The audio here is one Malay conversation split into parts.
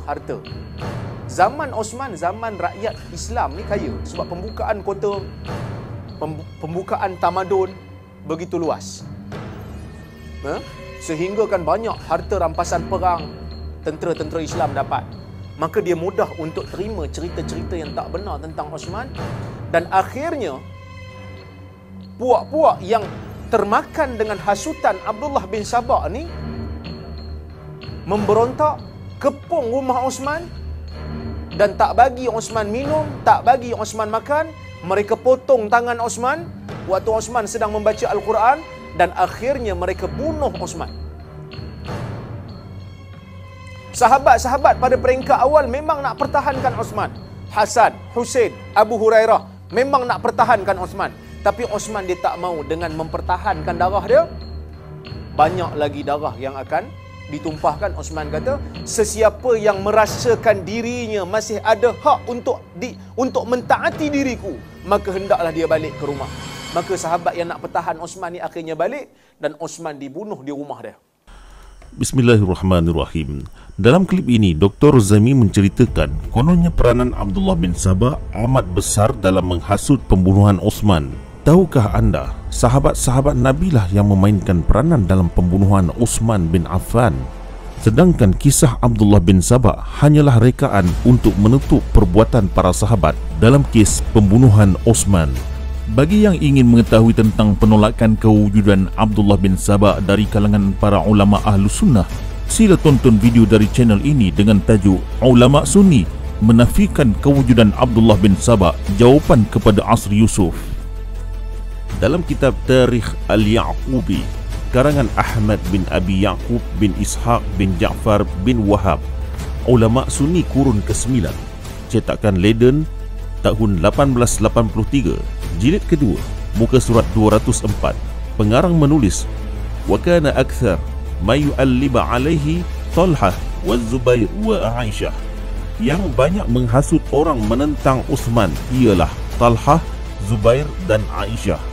harta. Zaman Osman, zaman rakyat Islam ni kaya sebab pembukaan kota, pembukaan tamadun begitu luas. Sehingga kan banyak harta rampasan perang tentera-tentera Islam dapat. Maka dia mudah untuk terima cerita-cerita yang tak benar tentang Osman, dan akhirnya puak-puak yang termakan dengan hasutan Abdullah bin Sabah ni memberontak, kepung rumah Osman dan tak bagi Osman minum, tak bagi Osman makan. Mereka potong tangan Osman waktu Osman sedang membaca Al-Quran, dan akhirnya mereka bunuh Osman. Sahabat-sahabat pada peringkat awal memang nak pertahankan Osman. Hasan, Husain, Abu Hurairah memang nak pertahankan Osman. Tapi Osman dia tak mau. Dengan mempertahankan darah dia, banyak lagi darah yang akan ditumpahkan. Osman kata, sesiapa yang merasakan dirinya masih ada hak untuk mentaati diriku, maka hendaklah dia balik ke rumah. Maka sahabat yang nak pertahan Osman ni akhirnya balik, dan Osman dibunuh di rumah dia. Bismillahirrahmanirrahim. Dalam klip ini, Dr. Zami menceritakan kononnya peranan Abdullah bin Sabah amat besar dalam menghasut pembunuhan Osman. Tahukah anda, sahabat-sahabat Nabi lah yang memainkan peranan dalam pembunuhan Utsman bin Affan. Sedangkan kisah Abdullah bin Sabah hanyalah rekaan untuk menutup perbuatan para sahabat dalam kes pembunuhan Utsman. Bagi yang ingin mengetahui tentang penolakan kewujudan Abdullah bin Sabah dari kalangan para ulama Ahlus Sunnah, sila tonton video dari channel ini dengan tajuk Ulama Sunni Menafikan Kewujudan Abdullah bin Sabah, Jawapan kepada Asri Yusuf. Dalam kitab Tarikh Al-Yaqubi karangan Ahmad bin Abi Yaqub bin Ishaq bin Ja'far bin Wahab, Ulama Sunni Kurun ke-9, cetakan Leiden tahun 1883, jilid kedua, muka surat 204, pengarang menulis, wa kana akthar ma yu'alliba alaihi Talhah wa Zubair wa Aisyah. Yang banyak menghasut orang menentang Utsman ialah Talhah, Zubair dan Aisyah.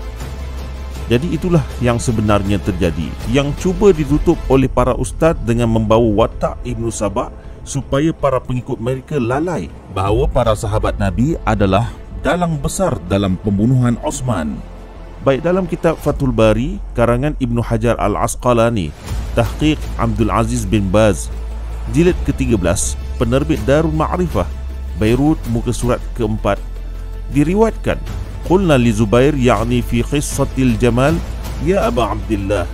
Jadi itulah yang sebenarnya terjadi, yang cuba ditutup oleh para ustaz dengan membawa watak Ibnu Sabah supaya para pengikut mereka lalai bahawa para sahabat Nabi adalah dalang besar dalam pembunuhan Utsman. Baik dalam kitab Fathul Bari karangan Ibnu Hajar Al-Asqalani, tahqiq Abdul Aziz bin Baz, jilid ke-13, penerbit Darul Ma'rifah, Beirut, muka surat ke-4, diriwayatkan, qulna li Zubair ya'ni fi qissatil Jamal, ya Aba Abdillah,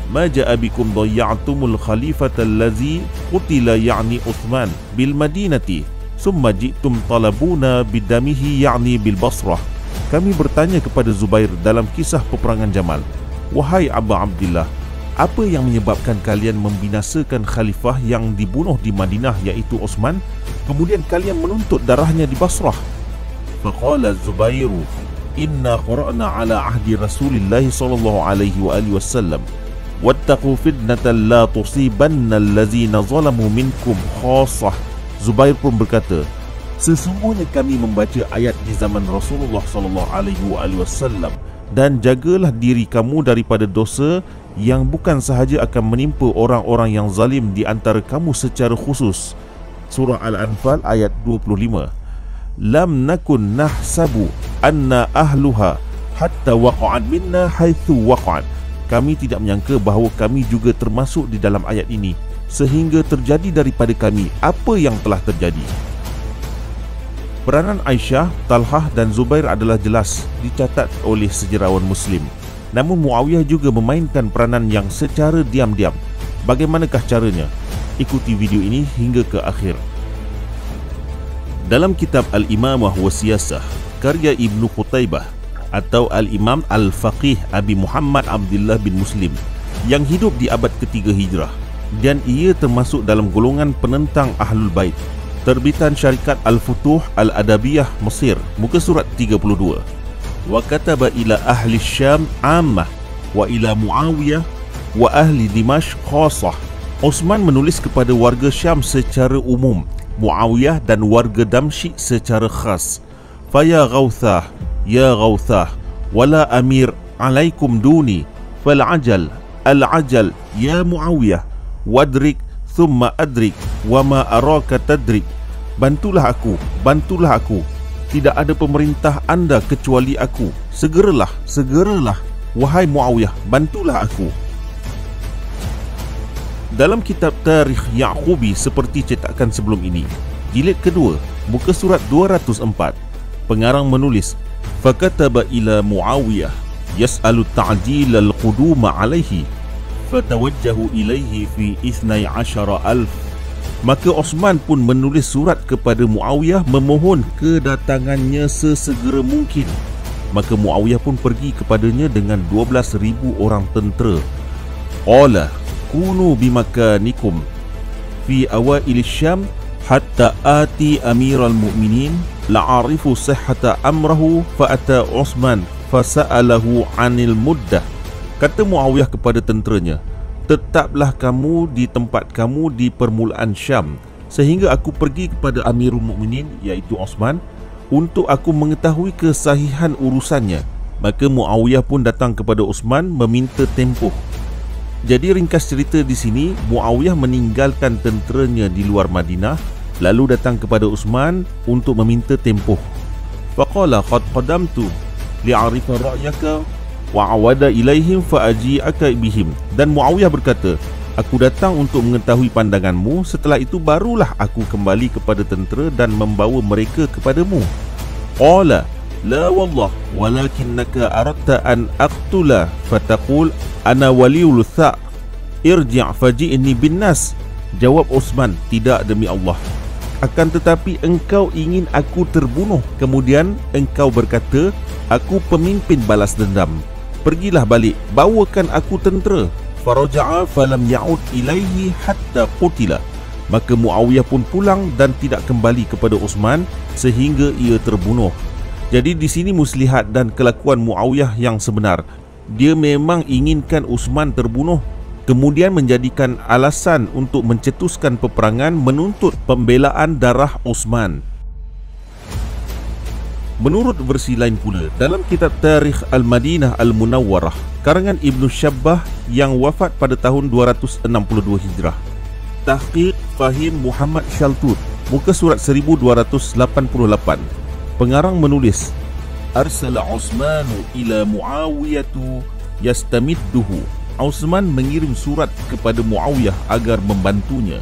ma ja'a bikum dayya'tumul khalifata allazi qutila ya'ni Uthman bil Madinati, summa ji'tum talabuna bidamihi ya'ni bil Basrah. Kami bertanya kepada Zubair dalam kisah peperangan Jamal, wahai Aba Abdillah, apa yang menyebabkan kalian membinasakan khalifah yang dibunuh di Madinah iaitu Uthman, kemudian kalian menuntut darahnya di Basrah? Faqala Zubairu, inna qara'na ala ahdi Rasulillah sallallahu alaihi wa alihi wasallam, wattaqu fitnatan la tusibanna allazina zalamu minkum khassah. Zubair pun berkata, sesungguhnya kami membaca ayat di zaman Rasulullah sallallahu alaihi wa alihi wasallam, dan jagalah diri kamu daripada dosa yang bukan sahaja akan menimpa orang-orang yang zalim di antara kamu secara khusus. Surah Al-Anfal ayat 25. Lam nakun nahsabu anna ahluha hatta waqa'at minna haitsu waqa'at. Kami tidak menyangka bahawa kami juga termasuk di dalam ayat ini, sehingga terjadi daripada kami apa yang telah terjadi. Peranan Aisyah, Talhah dan Zubair adalah jelas dicatat oleh sejarawan Muslim. Namun Muawiyah juga memainkan peranan yang secara diam-diam. Bagaimanakah caranya? Ikuti video ini hingga ke akhir. Dalam kitab Al-Imamah wa Siyasah karya Ibnu Qutaibah atau Al-Imam Al-Faqih Abi Muhammad Abdullah bin Muslim yang hidup di abad ketiga Hijrah, dan ia termasuk dalam golongan penentang Ahlul Bait, terbitan syarikat Al-Futuh Al-Adabiyah Mesir, muka surat 32. Wa kataba ila ahli Syam ammah wa ila Muawiyah wa ahli Dimashq khassah. Utsman menulis kepada warga Syam secara umum, Muawiyah dan warga Damsyik secara khas. Faya Ghawthah, ya Ghawthah, wala amir alaikum duni, fal ajal, al ajal, ya Muawiyah, wadrik thumma adrik wa ma araka tadrik. Bantulah aku, bantulah aku. Tidak ada pemerintah anda kecuali aku. Segeralah, segeralah, wahai Muawiyah, bantulah aku. Dalam kitab Tarikh Ya'qubi seperti cetakan sebelum ini, jilid kedua, muka surat 204, pengarang menulis, fakataba ila Muawiyah yas'alu ta'jil al-quduma alaihi fatawajjahu ilaihi fi 12,000. Maka Osman pun menulis surat kepada Muawiyah memohon kedatangannya sesegera mungkin. Maka Muawiyah pun pergi kepadanya dengan 12,000 orang tentera. Qala kunu bimakanikum fi awail Syam hatta ati amiral mu'minin la'arifu sihhata amrahu fa'ata Utsman fasa'alahu 'anil muddah. Kata Muawiyah kepada tenteranya, tetaplah kamu di tempat kamu di permulaan Syam sehingga aku pergi kepada Amirul Mukminin iaitu Utsman untuk aku mengetahui kesahihan urusannya. Maka Muawiyah pun datang kepada Utsman meminta tempoh. Jadi ringkas cerita di sini, Muawiyah meninggalkan tenteranya di luar Madinah lalu datang kepada Utsman untuk meminta tempoh. Faqala qad qadamtu li'arifa ra'yaka wa awada ilaihim fa aji'aka bihim. Dan Muawiyah berkata, aku datang untuk mengetahui pandanganmu, setelah itu barulah aku kembali kepada tentera dan membawa mereka kepadamu. Qala la wallah walakinnaka aradta an aqtula fataqul ana waliul tha' irji' faji'ni bin nas. Jawab Utsman, tidak demi Allah, akan tetapi engkau ingin aku terbunuh, kemudian engkau berkata aku pemimpin balas dendam. Pergilah balik, bawakan aku tentera. Faraja'a falam ya'ud ilaihi hatta qutila. Maka Muawiyah pun pulang dan tidak kembali kepada Utsman sehingga ia terbunuh. Jadi di sini muslihat dan kelakuan Muawiyah yang sebenar. Dia memang inginkan Utsman terbunuh, kemudian menjadikan alasan untuk mencetuskan peperangan menuntut pembelaan darah Utsman. Menurut versi lain pula, dalam kitab Tarikh Al-Madinah Al-Munawwarah karangan Ibnu Syabbah yang wafat pada tahun 262 Hijrah, Tahqiq Fahim Muhammad Shaltut, muka surat 1288, pengarang menulis, arsala Utsmanu ila Muawiyatu yastamidduhu. Utsman mengirim surat kepada Muawiyah agar membantunya.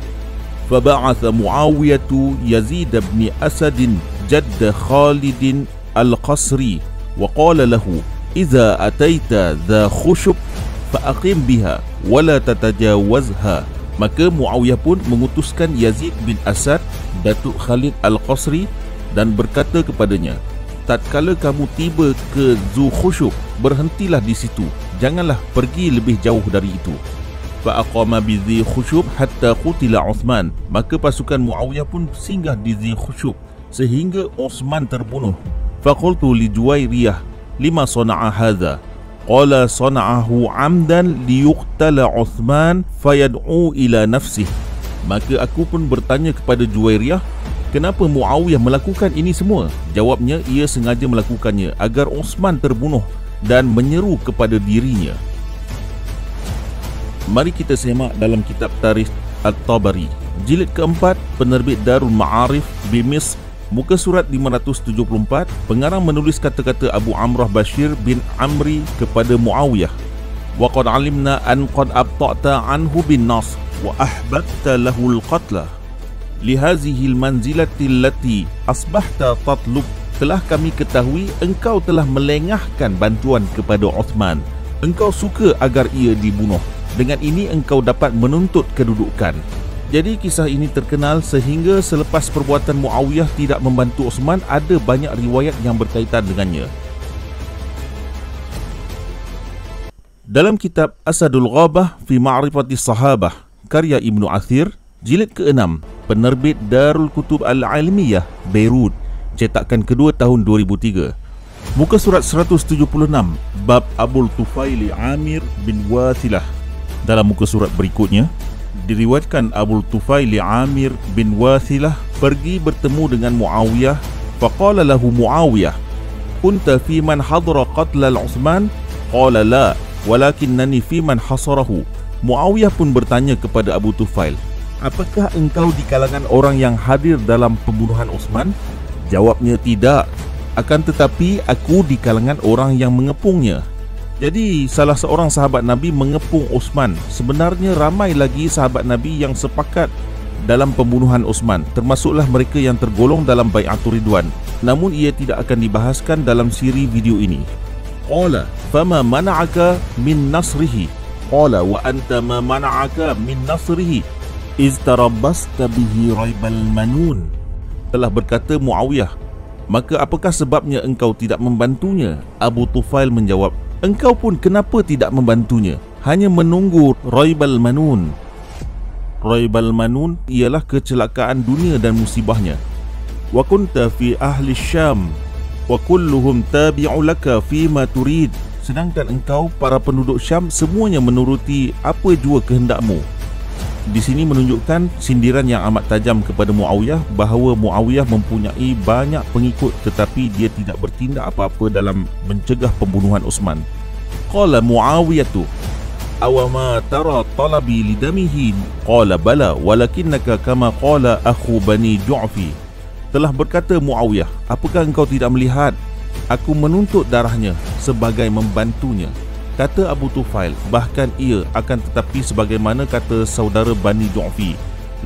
Faba'atha Muawiyatu Yazid bin Asadin jadda Khalidin al-Qasri wa qala lahu idza ataita dha khushub fa aqim biha wa la tatajawazha. Maka Muawiyah pun mengutuskan Yazid bin Asad, Datuk Khalid al-Qasri, dan berkata kepadanya, tatkala kamu tiba ke Zu Khushub, berhentilah di situ, janganlah pergi lebih jauh dari itu. Fa aqama bi Dzi Khushub hatta qutila Utsman. Maka pasukan Muawiyah pun singgah di Dzi Khushub sehingga Utsman terbunuh. Fa qultu li Juwairiyah lima sana'a hadza? Qala sana'ahu 'amdan liyuqtala Utsman fayad'u ila nafsihi. Maka aku pun bertanya kepada Juwairiyah, kenapa Muawiyah melakukan ini semua? Jawabnya, ia sengaja melakukannya agar Utsman terbunuh dan menyeru kepada dirinya. Mari kita semak dalam kitab Tarikh At-Tabari, jilid keempat, penerbit Darul Ma'arif Bimis, muka surat 574, pengarang menulis kata-kata Abu Amrah Bashir bin Amri kepada Muawiyah. Wa qad alimna an qad abta'ta anhu bin nas wa ahbabta lahu al-qatla lihazihil manzilati allati asbahta tatlub. Telah kami ketahui engkau telah melengahkan bantuan kepada Utsman. Engkau suka agar ia dibunuh. Dengan ini engkau dapat menuntut kedudukan. Jadi kisah ini terkenal sehingga selepas perbuatan Muawiyah tidak membantu Utsman, ada banyak riwayat yang berkaitan dengannya. Dalam kitab Asadul Ghabah fi Ma'rifati Sahabah karya Ibnu Athir, jilid ke-6, penerbit Darul Kutub Al-Ilmiyah, Beirut, cetakan kedua tahun 2003, muka surat 176, bab Abul Tufaili Amir bin Wathilah. Dalam muka surat berikutnya diriwayatkan Abul Tufaili Amir bin Wathilah pergi bertemu dengan Muawiyah. Faqala lahu Muawiyah, kunta fi man hadara qatla Utsman? Qala la, walakinnani fi man hasarahu. Muawiyah pun bertanya kepada Abu Tufail, apakah engkau di kalangan orang yang hadir dalam pembunuhan Osman? Jawabnya tidak. Akan tetapi aku di kalangan orang yang mengepungnya. Jadi salah seorang sahabat Nabi mengepung Osman. Sebenarnya ramai lagi sahabat Nabi yang sepakat dalam pembunuhan Osman, termasuklah mereka yang tergolong dalam Bai'atul Ridwan. Namun ia tidak akan dibahaskan dalam siri video ini. Qala fama mana'aka min nasrihi. Qala wa anta ma mana'aka min nasrihi iz tarabbasta bihi raibal manun. Telah berkata Muawiyah, maka apakah sebabnya engkau tidak membantunya? Abu Tufail menjawab, engkau pun kenapa tidak membantunya? Hanya menunggu raibal manun. Raibal manun ialah kecelakaan dunia dan musibahnya. Wa kunta fi ahli Syam wa kulluhum tabi'u laka fi ma turid. Sedangkan engkau, para penduduk Syam, semuanya menuruti apa jua kehendakmu. Di sini menunjukkan sindiran yang amat tajam kepada Muawiyah bahawa Muawiyah mempunyai banyak pengikut tetapi dia tidak bertindak apa-apa dalam mencegah pembunuhan Osman. Qala Muawiyatu awama tara talabi lidamihi. Qala bala walakinnaka kama qala akhu bani Ju'fi. Telah berkata Muawiyah, apakah engkau tidak melihat aku menuntut darahnya sebagai membantunya? Kata Abu Tufail, bahkan ia akan tetapi sebagaimana kata saudara Bani Ju'fi,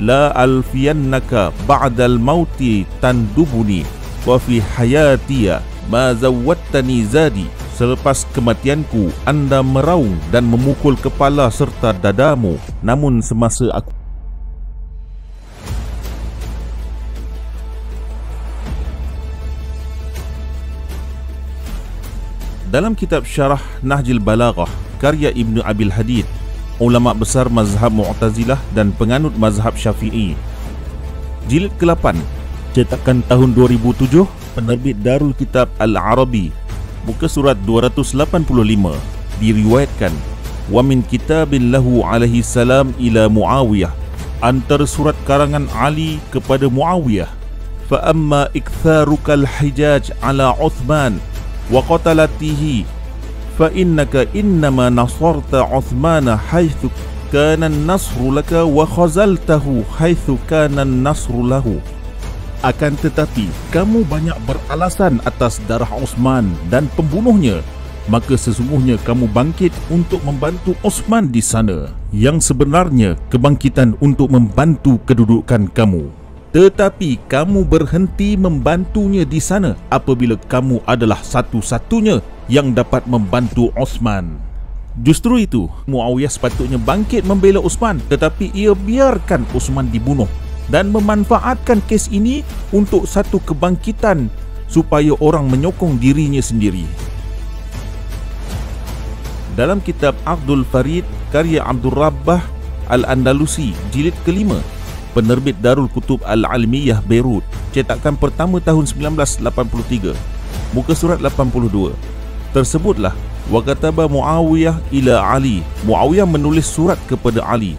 la alfiyannaka ba'dal mauti tandubuni wa fi hayatiya ma zawwattani zadi. Selepas kematianku anda meraung dan memukul kepala serta dadamu, namun semasa aku dalam kitab Syarah Nahjul Balaghah karya Ibnu Abil Hadid, ulama besar mazhab Mu'tazilah dan penganut mazhab Syafi'i, jilid ke-8, cetakan tahun 2007, penerbit Darul Kitab Al-Arabi, muka surat 285, diriwayatkan wa min kitabin lahu alaihi salam ila Muawiyah, antara surat karangan Ali kepada Muawiyah, fa amma iktharukal hijaj ala Uthman wa qatalatihi fa innaka innama nasarta Uthmana haitsu kana an-nasru laka wa khazaltahu haitsu kana an-nasru lahu. Akan tetapi kamu banyak beralasan atas darah Uthman dan pembunuhnya, maka sesungguhnya kamu bangkit untuk membantu Uthman di sana, yang sebenarnya kebangkitan untuk membantu kedudukan kamu. Tetapi kamu berhenti membantunya di sana apabila kamu adalah satu-satunya yang dapat membantu Uthman. Justru itu, Muawiyah sepatutnya bangkit membela Uthman, tetapi ia biarkan Uthman dibunuh dan memanfaatkan kes ini untuk satu kebangkitan supaya orang menyokong dirinya sendiri. Dalam kitab Aqdul Farid karya Abdul Rabbah Al-Andalusi, jilid ke-5, penerbit Darul Kutub Al-Almiyah Beirut, cetakan pertama tahun 1983, muka surat 82, tersebutlah wa kataba Muawiyah ila Ali. Muawiyah menulis surat kepada Ali.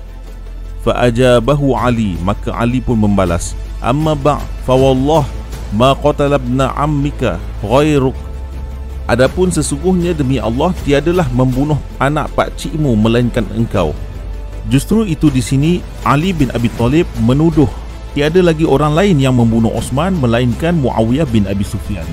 Fa ajabahu Ali, maka Ali pun membalas, amma ba' fa wallah ma qatala ibna ammika ghairuk. Adapun sesungguhnya demi Allah tiadalah membunuh anak pak cikmu melainkan engkau. Justru itu di sini Ali bin Abi Thalib menuduh tiada lagi orang lain yang membunuh Uthman melainkan Muawiyah bin Abi Sufyan.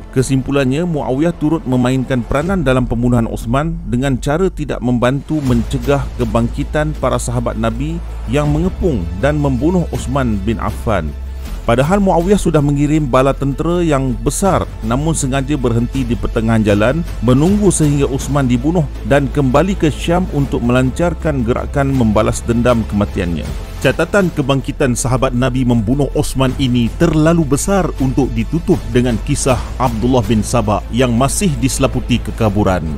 Kesimpulannya, Muawiyah turut memainkan peranan dalam pembunuhan Uthman dengan cara tidak membantu mencegah kebangkitan para sahabat Nabi yang mengepung dan membunuh Uthman bin Affan. Padahal Muawiyah sudah mengirim bala tentera yang besar, namun sengaja berhenti di pertengahan jalan menunggu sehingga Uthman dibunuh dan kembali ke Syam untuk melancarkan gerakan membalas dendam kematiannya. Catatan kebangkitan sahabat Nabi membunuh Uthman ini terlalu besar untuk ditutup dengan kisah Abdullah bin Sabah yang masih diselaputi kekaburan.